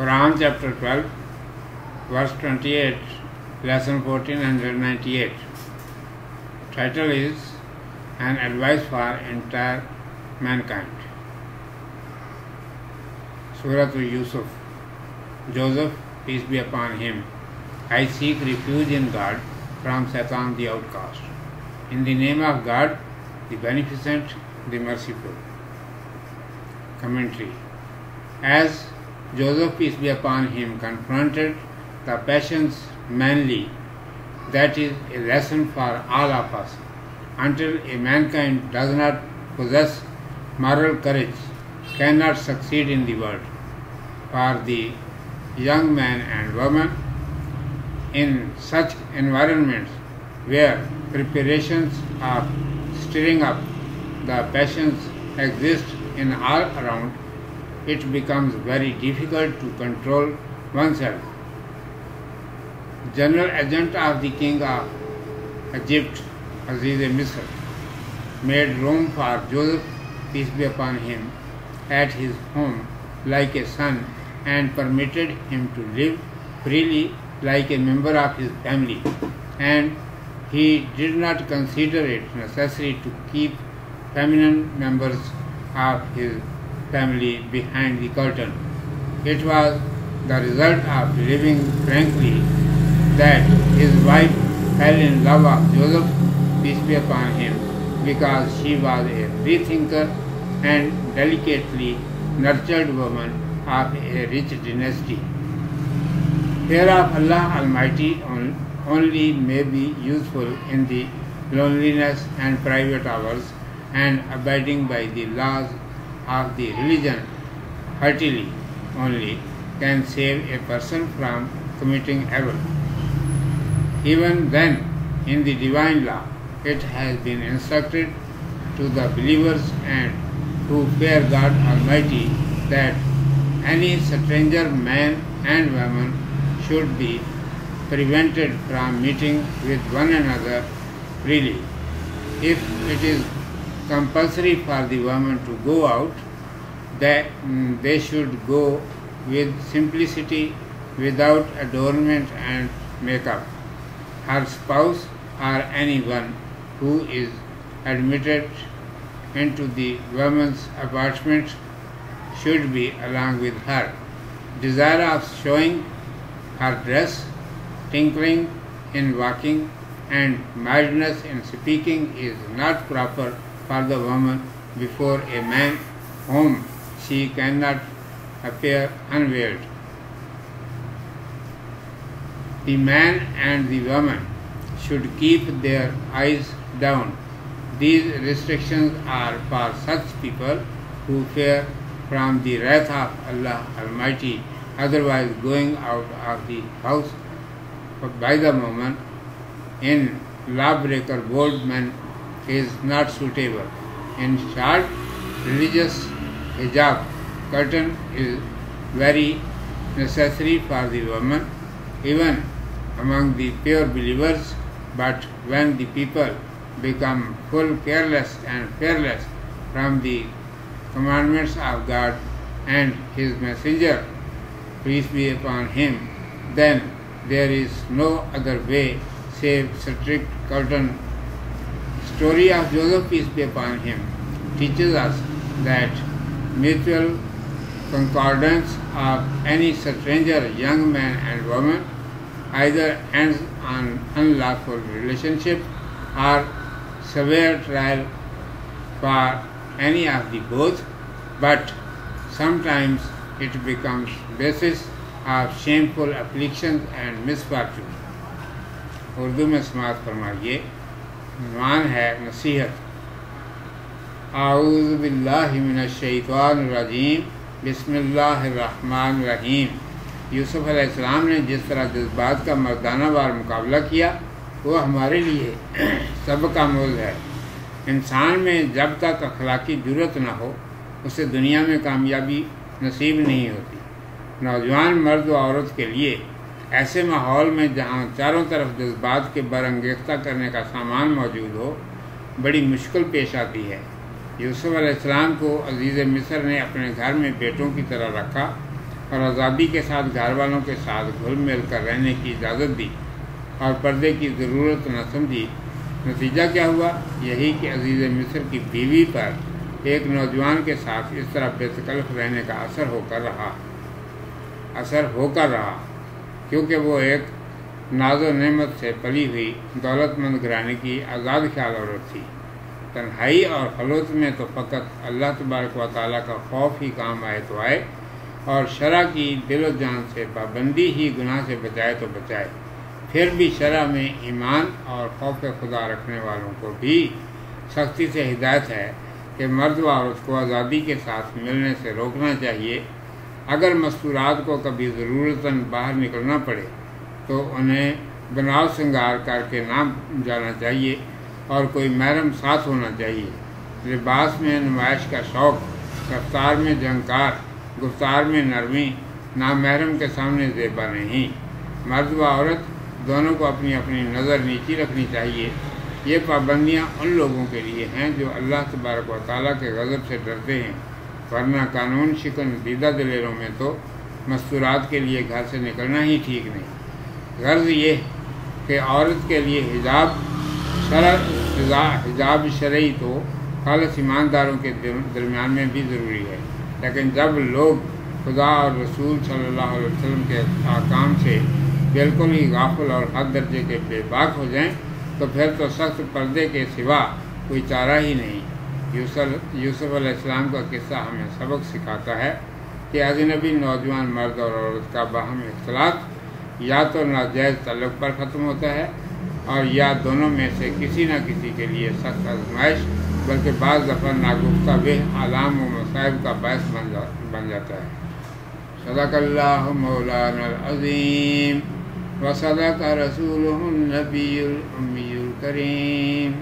Quran chapter 12, verse 28, lesson 1498. Title is An Advice for Entire Mankind. Surah Yusuf. Joseph, peace be upon him, I seek refuge in God from Satan the outcast. In the name of God, the Beneficent, the Merciful. Commentary. As Joseph, peace be upon him, confronted the passions manly, that is a lesson for all of us. Until a mankind does not possess moral courage, cannot succeed in the world. For the young man and woman in such environments where preparations of stirring up the passions exist in all around, it becomes very difficult to control oneself. General agent of the king of Egypt, Aziz Misr, made room for Joseph, peace be upon him, at his home like a son and permitted him to live freely like a member of his family, and he did not consider it necessary to keep feminine members of his family behind the curtain. It was the result of living frankly that his wife fell in love with Joseph, peace be upon him, because she was a free thinker and delicately nurtured woman of a rich dynasty. Fear of Allah Almighty only may be useful in the loneliness and private hours, and abiding by the laws of the religion heartily only can save a person from committing evil. Even then, in the divine law, it has been instructed to the believers and who fear God Almighty that any stranger man and woman should be prevented from meeting with one another freely. If it is compulsory for the woman to go out, that they should go with simplicity, without adornment and makeup. Her spouse or anyone who is admitted into the woman's apartment should be along with her. Desire of showing her dress, tinkling in walking, and mildness in speaking is not proper for the woman before a man whom she cannot appear unveiled. The man and the woman should keep their eyes down. These restrictions are for such people who fear from the wrath of Allah Almighty, otherwise going out of the house by the moment in lawbreaker bold men is not suitable. In short, religious hijab curtain is very necessary for the woman, even among the pure believers, but when the people become full careless and fearless from the commandments of God and His Messenger, peace be upon him, then there is no other way save strict curtain. Story of Joseph, peace be upon him, teaches us that mutual concordance of any stranger young man and woman either ends on unlawful relationship or severe trial for any of the both, but sometimes it becomes basis of shameful afflictions and misfortune. Urdu میں سماعت فرمائیے. عنوان ہے نصیحت. اعوذ باللہ من الشیطان الرجیم. بسم اللہ الرحمن الرحیم. یوسف علیہ السلام نے جس طرح جذبات کا مردانہ وار مقابلہ کیا وہ ہمارے لیے سبق آموز ہے. انسان میں جب تک اخلاقی جرأت نہ ہو اسے دنیا میں کامیابی نصیب نہیں ہوتی. نوجوان مرد و عورت کے لیے ایسے ماحول میں جہاں چاروں طرف جذبات کے برانگیختہ کرنے کا سامان موجود ہو بڑی مشکل پیش آتی ہے. یوسف علیہ السلام کو عزیز مصر نے اپنے گھر میں بیٹوں کی طرح رکھا اور آزادی کے ساتھ گھر والوں کے ساتھ گھل مل کر رہنے کی اجازت دی اور پردے کی ضرورت نہ سمجھی، نتیجہ کیا ہوا؟ یہی کہ عزیز مصر کی بیوی پر ایک نوجوان کے ساتھ اس طرح بے تکلف رہنے کا اثر ہو کر رہا کیونکہ وہ ایک ناز و نعمت سے پلی ہوئی دولت مند گھرانے کی آزاد خیال عورت تھی۔ تنہائی اور خلوت میں تو فقط اللہ تبارک و تعالیٰ کا خوف ہی کام آئے تو آئے، اور شرع کی دل و جان سے پابندی ہی گناہ سے بچائے تو بچائے۔ پھر بھی شرع میں ایمان اور خوف خدا رکھنے والوں کو بھی سختی سے ہدایت ہے کہ مرد و عورت کو آزادی کے ساتھ ملنے سے روکنا چاہیے۔ اگر مستورات کو کبھی ضرورتاً باہر نکلنا پڑے تو انہیں بناؤ سنگار کر کے نہ جانا چاہیے اور کوئی محرم ساتھ ہونا چاہیے۔ لباس میں نمائش کا شوق، رفتار میں جھنکار، گفتار میں نرمی نامحرم کے سامنے زیبا نہیں۔ مرد و عورت دونوں کو اپنی اپنی نظر نیچی رکھنی چاہیے۔ یہ پابندیاں ان لوگوں کے لیے ہیں جو اللہ تبارک و تعالیٰ کے غضب سے ڈرتے ہیں، ورنہ قانون شکن دیدہ دلیروں میں تو مستورات کے لیے گھر سے نکلنا ہی ٹھیک نہیں۔ غرض یہ کہ عورت کے لیے حجاب شرعی تو خالص ایمانداروں کے درمیان میں بھی ضروری ہے، لیکن جب لوگ خدا اور رسول صلی اللہ علیہ وسلم کے احکام سے بالکل ہی غافل اور حد درجے کے بے باک ہو جائیں تو پھر تو سخت پردے کے سوا کوئی چارہ ہی نہیں۔ یوسف علیہ السلام کا قصہ ہمیں سبق سکھاتا ہے کہ اجنبی نوجوان مرد اور عورت کا باہم اختلاط یا تو ناجائز تعلق پر ختم ہوتا ہے اور یا دونوں میں سے کسی نہ کسی کے لیے سخت آزمائش بلکہ بعض دفعہ ناگفتہ بہ آلام و مصائب کا باعث بن جاتا ہے۔ صدق اللہ مولانا العظیم و صدق رسولہ النبی الامی الکریم۔